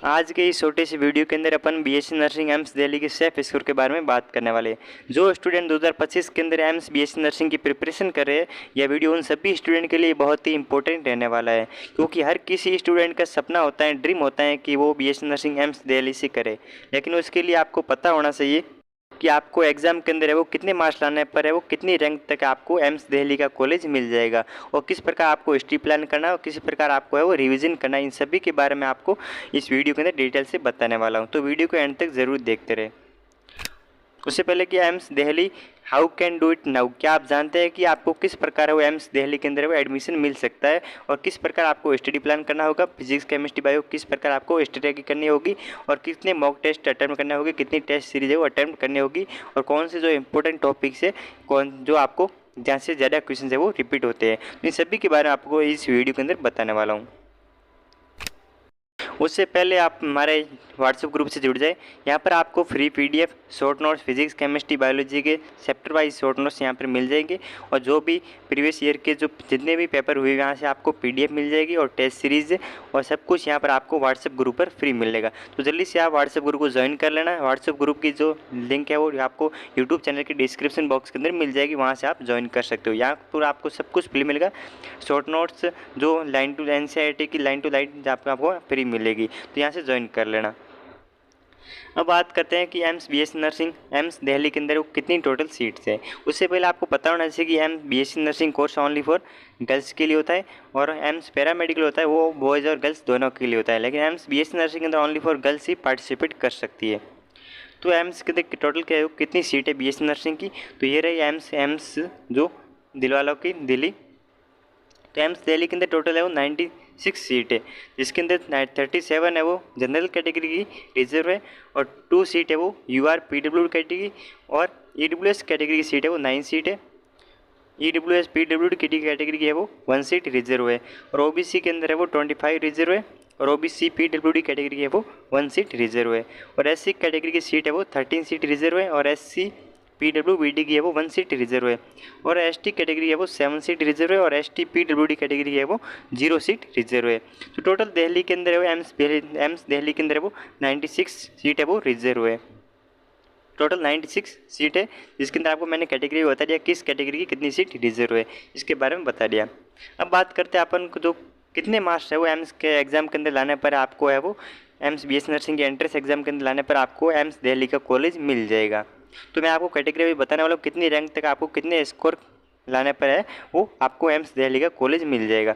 आज के इस छोटे से वीडियो के अंदर अपन बीएससी नर्सिंग एम्स दिल्ली के सेफ स्कोर के बारे में बात करने वाले हैं। जो स्टूडेंट 2025 के अंदर एम्स बीएससी नर्सिंग की प्रिपरेशन कर रहे हैं, यह वीडियो उन सभी स्टूडेंट के लिए बहुत ही इंपॉर्टेंट रहने वाला है, क्योंकि हर किसी स्टूडेंट का सपना होता है, ड्रीम होता है कि वो बीएससी नर्सिंग एम्स दिल्ली से करे। लेकिन उसके लिए आपको पता होना चाहिए कि आपको एग्ज़ाम के अंदर है वो कितने मार्क्स लाने पर है वो कितनी रैंक तक आपको एम्स दिल्ली का कॉलेज मिल जाएगा, और किस प्रकार आपको हिस्ट्री प्लान करना है और किस प्रकार आपको है वो रिवीजन करना है। इन सभी के बारे में आपको इस वीडियो के अंदर डिटेल से बताने वाला हूँ, तो वीडियो को एंड तक ज़रूर देखते रहे। उससे पहले कि AIIMS Delhi how can do it now, क्या आप जानते हैं कि आपको किस प्रकार वो एम्स दिल्ली के अंदर वो एडमिशन मिल सकता है और किस प्रकार आपको स्टडी प्लान करना होगा, फिजिक्स केमिस्ट्री बायो किस प्रकार आपको स्टडी करनी होगी और कितने मॉक टेस्ट अटैम्प्ट करने होगी, कितनी टेस्ट सीरीज है वो अटैम्प्ट करनी होगी, और कौन से जो इंपॉर्टेंट टॉपिक्स है कौन जो आपको जहाँ से ज़्यादा क्वेश्चन है वो रिपीट होते हैं। इन सभी के बारे में आपको इस वीडियो के अंदर बताने वाला हूँ। उससे पहले आप हमारे व्हाट्सएप ग्रुप से जुड़ जाए। यहाँ पर आपको free PDF short notes physics chemistry biology के चैप्टर वाइज शॉर्ट नोट्स यहाँ पर मिल जाएंगे, और जो भी प्रीवियस ईयर के जो जितने भी पेपर हुए यहाँ से आपको पीडीएफ मिल जाएगी और टेस्ट सीरीज और सब कुछ यहाँ पर आपको व्हाट्सएप ग्रुप पर फ्री मिलेगा। तो जल्दी से आप व्हाट्सएप ग्रुप को ज्वाइन कर लेना। व्हाट्सएप ग्रुप की जो लिंक है वो आपको यूट्यूब चैनल के डिस्क्रिप्शन बॉक्स के अंदर मिल जाएगी, वहाँ से आप ज्वाइन कर सकते हो। यहाँ पर आपको सब कुछ फ्री मिलेगा। शॉर्ट नोट्स जो लाइन टू एनसीईआरटी की लाइन टू लाइन आपको फ्री मिलेगी, तो यहाँ से ज्वाइन कर लेना। अब बात करते हैं कि AIIMS BSc nursing AIIMS Delhi के अंदर कितनी टोटल सीट्स है। उससे पहले आपको पता होना चाहिए कि AIIMS BSc nursing course only for girls के लिए होता है, और एम्स पैरामेडिकल होता है वो बॉयज़ और गर्ल्स दोनों के लिए होता है, लेकिन एम्स बीएससी नर्सिंग के अंदर only for girls he participate कर सकती है। तो एम्स के अंदर टोटल क्या है, कितनी सीट है बीएससी नर्सिंग की, तो ये रही एम्स जो दिलवालों की दिल्ली। तो एम्स दिल्ली के अंदर टोटल है वो 96 सीट है, जिसके अंदर 37 है वो जनरल कैटेगरी की रिजर्व है, और 2 सीट है वो यूआर पीडब्ल्यूडी कैटेगरी, और ईडब्ल्यूएस कैटेगरी की सीट है वो 9 सीट है। ईडब्ल्यूएस पीडब्ल्यूडी कैटेगरी की है वो 1 सीट रिजर्व है, और ओबीसी के अंदर है वो 25 रिजर्व है, और ओबीसी पीडब्ल्यूडी कैटेगरी की है वो 1 सीट रिजर्व है, और एससी कैटेगरी की सीट है वो 13 सीट रिजर्व है, और एससी पीडब्ल्यूबीडी की है वो 1 सीट रिजर्व है, और एसटी कैटेगरी है वो 7 सीट रिजर्व है, और एसटी पीडब्ल्यूडी कैटेगरी है वो 0 सीट रिजर्व है। तो टोटल दिल्ली के अंदर है वो एम्स दिल्ली के अंदर है वो 96 सीट है वो रिजर्व है। टोटल 96 सीट है, जिसके अंदर आपको मैंने कैटेगरी बता दिया किस कैटेगरी की कितनी सीट रिजर्व है, इसके बारे में बता दिया। अब बात करते हैं अपन को जो कितने मार्क्स है वो एम्स के एग्ज़ाम के अंदर लाने पर आपको है वो एम्स बीएससी नर्सिंग के एंट्रेंस एग्जाम के अंदर लाने पर आपको एम्स दिल्ली का कॉलेज मिल जाएगा। तो मैं आपको कैटेगरी भी बताने वाला हूँ कितनी रैंक तक आपको कितने स्कोर लाने पर है वो आपको एम्स दिल्ली का कॉलेज मिल जाएगा।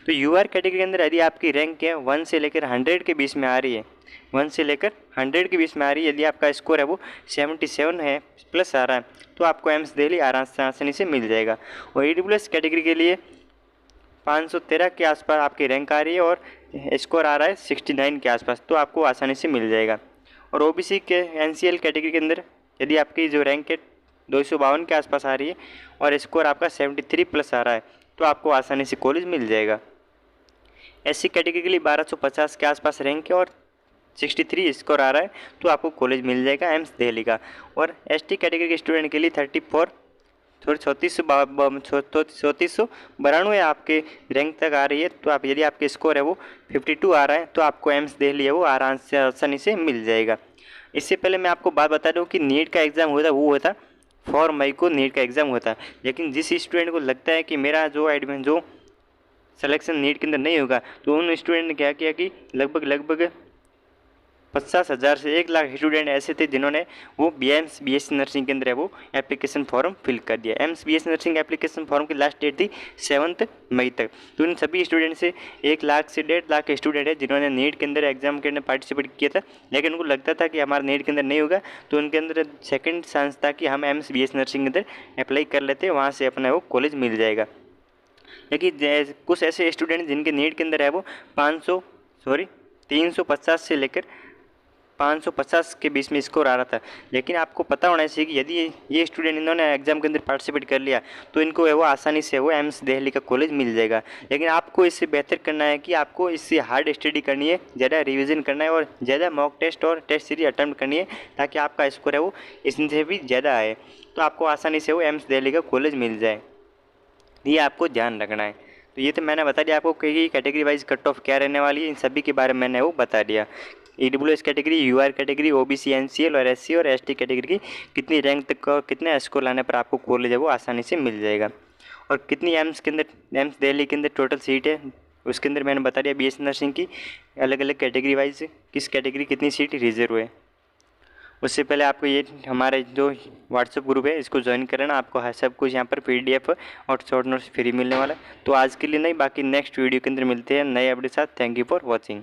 तो यूआर कैटेगरी के अंदर यदि आपकी रैंक है 1 से लेकर 100 के बीच में आ रही है, 1 से लेकर 100 के बीच में आ रही है, यदि आपका स्कोर है वो 77 है प्लस आ रहा है, तो आपको एम्स दिल्ली आसानी से मिल जाएगा। और ईडब्ल्यूएस कैटेगरी के लिए 513 के आसपास आपकी रैंक आ रही है और स्कोर आ रहा है 69 के आसपास, तो आपको आसानी से मिल जाएगा। और ओबीसी के एनसीएल कैटेगरी के अंदर यदि आपकी जो रैंक है 252 के आसपास आ रही है और स्कोर आपका 73 प्लस आ रहा है, तो आपको आसानी से कॉलेज मिल जाएगा। एससी कैटेगरी के लिए 1250 के आसपास रैंक है और 63 स्कोर आ रहा है, तो आपको कॉलेज मिल जाएगा एम्स दिल्ली का। और एसटी कैटेगरी के स्टूडेंट के लिए 34 थोड़ी 3492 आपके रैंक तक आ रही है, तो आप यदि आपके स्कोर है वो 52 आ रहा है, तो आपको एम्स दिल्ली है वो आराम से आसानी से मिल जाएगा। इससे पहले मैं आपको बात बता दूं कि नीट का एग्ज़ाम होता है वो होता 4 मई को नीट का एग्ज़ाम होता है, लेकिन जिस स्टूडेंट को लगता है कि मेरा जो सिलेक्शन नीट के अंदर नहीं होगा, तो उन स्टूडेंट ने क्या किया कि लगभग 50,000 से 1 लाख स्टूडेंट ऐसे थे जिन्होंने वो बीएससी नर्सिंग के अंदर है वो एप्लीकेशन फॉर्म फिल कर दिया। AIIMS BSc nursing application form की लास्ट डेट थी 7 मई तक। तो इन सभी स्टूडेंट से 1 लाख से 1.5 लाख स्टूडेंट है जिन्होंने नीट के अंदर एग्जाम के अंदर पार्टिसिपेट किया था, लेकिन उनको लगता था कि हमारा नीट के अंदर नहीं होगा, तो उनके अंदर सेकेंड चांस था कि हम एम्स बीएससी नर्सिंग के अंदर अप्लाई कर लेते, वहाँ से अपना वो कॉलेज मिल जाएगा। लेकिन कुछ ऐसे स्टूडेंट जिनके नीट के अंदर है वो 350 से लेकर 550 के बीच में स्कोर आ रहा था, लेकिन आपको पता होना चाहिए कि यदि ये स्टूडेंट इन्होंने एग्जाम के अंदर पार्टिसिपेट कर लिया तो इनको है वो आसानी से वो एम्स दिल्ली का कॉलेज मिल जाएगा। लेकिन आपको इससे बेहतर करना है कि आपको इससे हार्ड स्टडी करनी है, ज़्यादा रिवीजन करना है और ज़्यादा मॉक टेस्ट और टेस्ट सीरीज अटैम्प्ट करनी है, ताकि आपका स्कोर है वो इससे भी ज़्यादा आए, तो आपको आसानी से वो एम्स दिल्ली का कॉलेज मिल जाए। ये आपको ध्यान रखना है। तो ये तो मैंने बता दिया आपको कि कैटेगरी वाइज कट ऑफ क्या रहने वाली है, इन सभी के बारे में मैंने वो बता दिया। EWS category, UR category, OBC NCL और SC और ST कैटेगरी की कितनी रैंक तक और कितने स्कोर लाने पर आपको कॉलेज है वो आसानी से मिल जाएगा। और कितनी एम्स के अंदर, एम्स दिल्ली के अंदर टोटल सीट है उसके अंदर मैंने बता दिया BSc नर्सिंग की अलग अलग कैटेगरी वाइज किस कैटेगरी कितनी सीट रिजर्व है। उससे पहले आपको ये हमारे जो व्हाट्सएप ग्रुप है इसको ज्वाइन करना, आपको सब कुछ यहाँ पर PDF और शॉर्ट नोट्स फ्री मिलने वाला है। तो आज के लिए नहीं, बाकी नेक्स्ट वीडियो के अंदर मिलते हैं नए अपडेट के साथ। Thank you for watching.